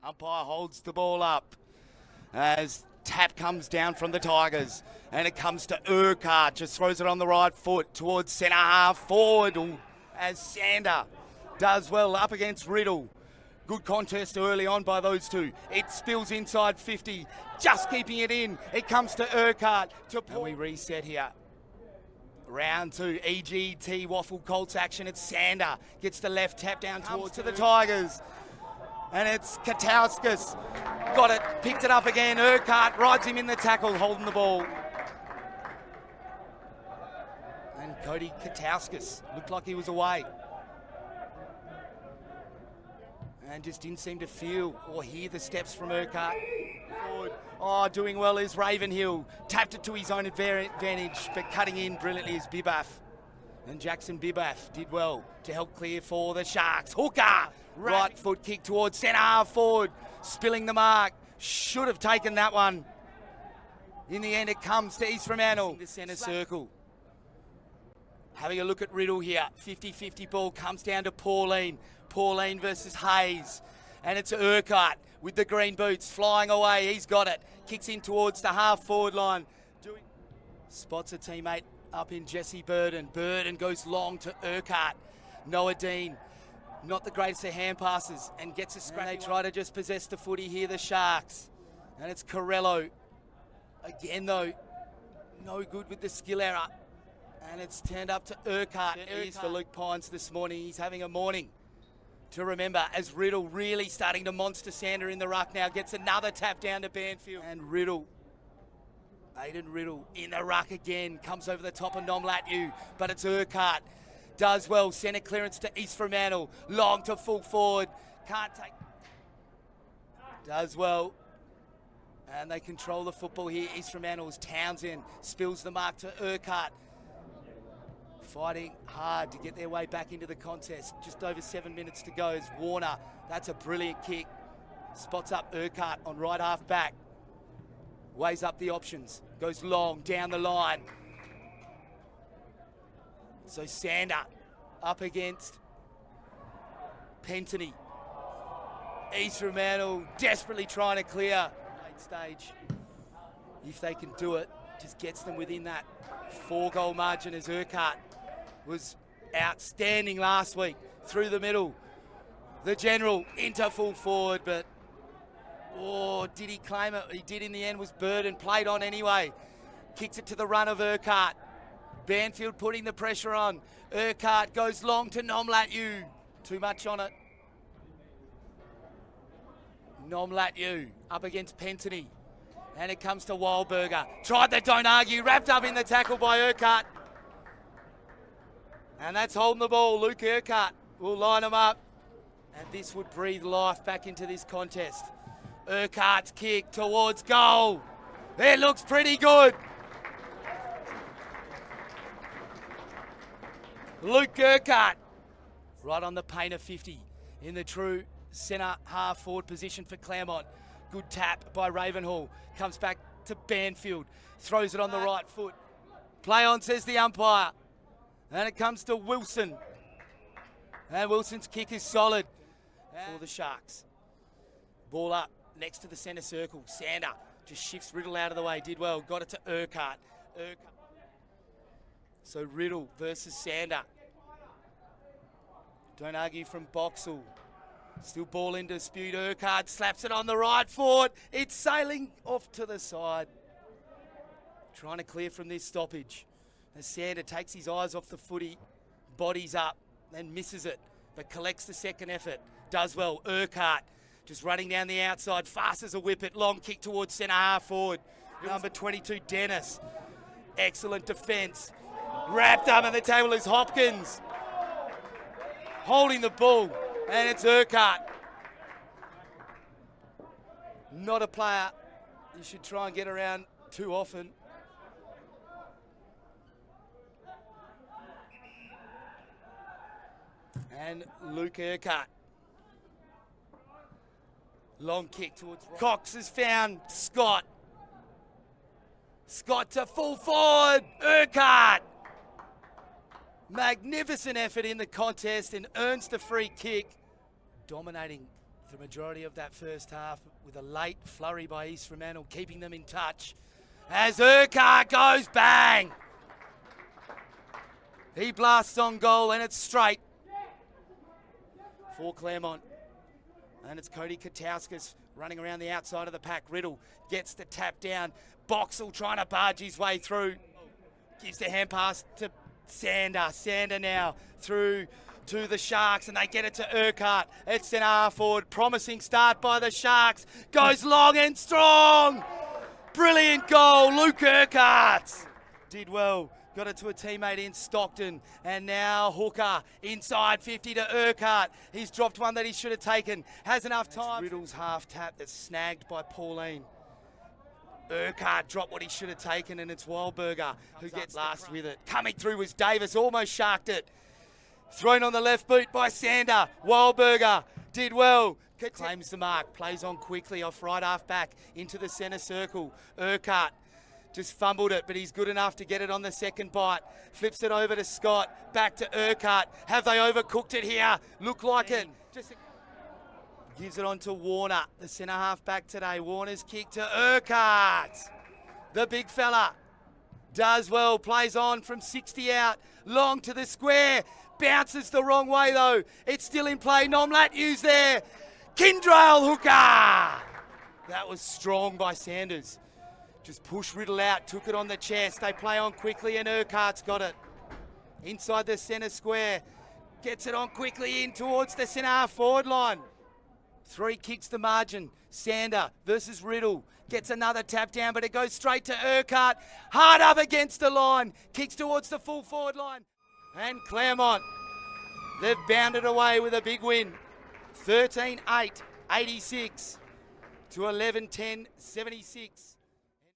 Umpire holds the ball up as tap comes down from the Tigers. And it comes to Urquhart, just throws it on the right foot towards centre half forward as Sander does well up against Riddle. Good contest early on by those two. It spills inside 50, just keeping it in. It comes to Urquhart and we reset here. Round 2, EGT Waffle Colts action. It's Sander, gets the left tap down towards to the Tigers. And it's Katauskas, got it, picked it up again. Urquhart rides him in the tackle, holding the ball. And Cody Katauskas looked like he was away. And just didn't seem to feel or hear the steps from Urquhart. Forward. Oh, doing well is Ravenhill. Tapped it to his own advantage, but cutting in brilliantly is Bibath. And Jackson Bibath did well to help clear for the Sharks. Hooker, right foot kick towards centre half forward, spilling the mark. Should have taken that one. In the end, it comes to East Fremantle. The centre circle. Having a look at Riddle here. 50-50 ball comes down to Pauline. Pauline versus Hayes. And it's Urquhart with the green boots flying away. He's got it. Kicks in towards the half forward line. Spots a teammate up in Jesse Burden. Burden goes long to Urquhart. Noah Dean, not the greatest of hand passes, and gets a scratch. They try to just possess the footy here, the Sharks. And it's Corello. Again though, no good with the skill error. And it's turned up to Urquhart. It is for Luke Pines this morning. He's having a morning to remember as Riddle really starting to monster Sander in the ruck now. Gets another tap down to Banfield. And Riddle, Aiden Riddle in the ruck again. Comes over the top of Nomlatu, but it's Urquhart. Does well. Centre clearance to East Fremantle. Long to full forward. Can't take. Does well. And they control the football here. East Fremantle's Townsend spills the mark to Urquhart. Fighting hard to get their way back into the contest. Just over 7 minutes to go as Warner. That's a brilliant kick. Spots up Urquhart on right half back. Weighs up the options. Goes long down the line. So Sander up against Pentony. East Fremantle desperately trying to clear. Late stage. If they can do it, just gets them within that 4-goal margin as Urquhart was outstanding last week. Through the middle. The General into full forward, but oh, did he claim it? He did in the end. Was Burden played on anyway. Kicks it to the run of Urquhart. Banfield putting the pressure on. Urquhart goes long to Nomlatu. Too much on it. Nomlatu up against Pentony. And it comes to Wildberger. Tried the don't argue. Wrapped up in the tackle by Urquhart. And that's holding the ball. Luke Urquhart will line them up. And this would breathe life back into this contest. Urquhart's kick towards goal. It looks pretty good. Luke Urquhart right on the paint of 50 in the true centre half forward position for Claremont. Good tap by Ravenhall. Comes back to Banfield. Throws it on the right foot. Play on, says the umpire. And it comes to Wilson. And Wilson's kick is solid for the Sharks. Ball up next to the centre circle. Sander just shifts Riddle out of the way. Did well. Got it to Urquhart. So Riddle versus Sander. Don't argue from Boxall. Still ball in dispute. Urquhart slaps it on the right foot. It's sailing off to the side. Trying to clear from this stoppage. As Sander takes his eyes off the footy, bodies up, and misses it, but collects the second effort. Does well. Urquhart just running down the outside, fast as a whippet. Long kick towards centre half forward. Number 22, Dennis. Excellent defence. Wrapped up on the table is Hopkins. Holding the ball, and it's Urquhart. Not a player you should try and get around too often. And Luke Urquhart. Long kick towards Cox has found Scott. Scott to full forward. Urquhart. Magnificent effort in the contest and earns the free kick. Dominating for majority of that first half with a late flurry by East Fremantle, keeping them in touch. As Urquhart goes bang! He blasts on goal and it's straight for Claremont. And it's Cody Katauskas running around the outside of the pack. Riddle gets the tap down. Boxall trying to barge his way through. Gives the hand pass to Sander. Sander now through to the Sharks, and they get it to Urquhart. It's centre half forward. Promising start by the Sharks. Goes long and strong. Brilliant goal, Luke Urquhart. Did well. Got it to a teammate in Stockton. And now Hooker inside 50 to Urquhart. He's dropped one that he should have taken. Has enough time. Riddle's half tap that's snagged by Pauline. Urquhart dropped what he should have taken, and it's Wahlberger who gets last with it. Coming through was Davis, almost sharked it. Thrown on the left boot by Sander. Wahlberger did well. Claims the mark, plays on quickly off right half back into the centre circle. Urquhart just fumbled it, but he's good enough to get it on the second bite. Flips it over to Scott, back to Urquhart. Have they overcooked it here? Look like it. Gives it on to Warner, the centre half back today. Warner's kick to Urquhart. The big fella does well, plays on from 60 out, long to the square. Bounces the wrong way though. It's still in play. Nomlat used there. Kindrail hooker. That was strong by Sanders. Just push Riddle out, took it on the chest. They play on quickly and Urquhart's got it. Inside the centre square. Gets it on quickly in towards the centre half forward line. 3 kicks the margin. Sander versus Riddle. Gets another tap down, but it goes straight to Urquhart. Hard up against the line. Kicks towards the full forward line. And Claremont, they've bounded away with a big win. 13-8, 86 to 11-10, 76.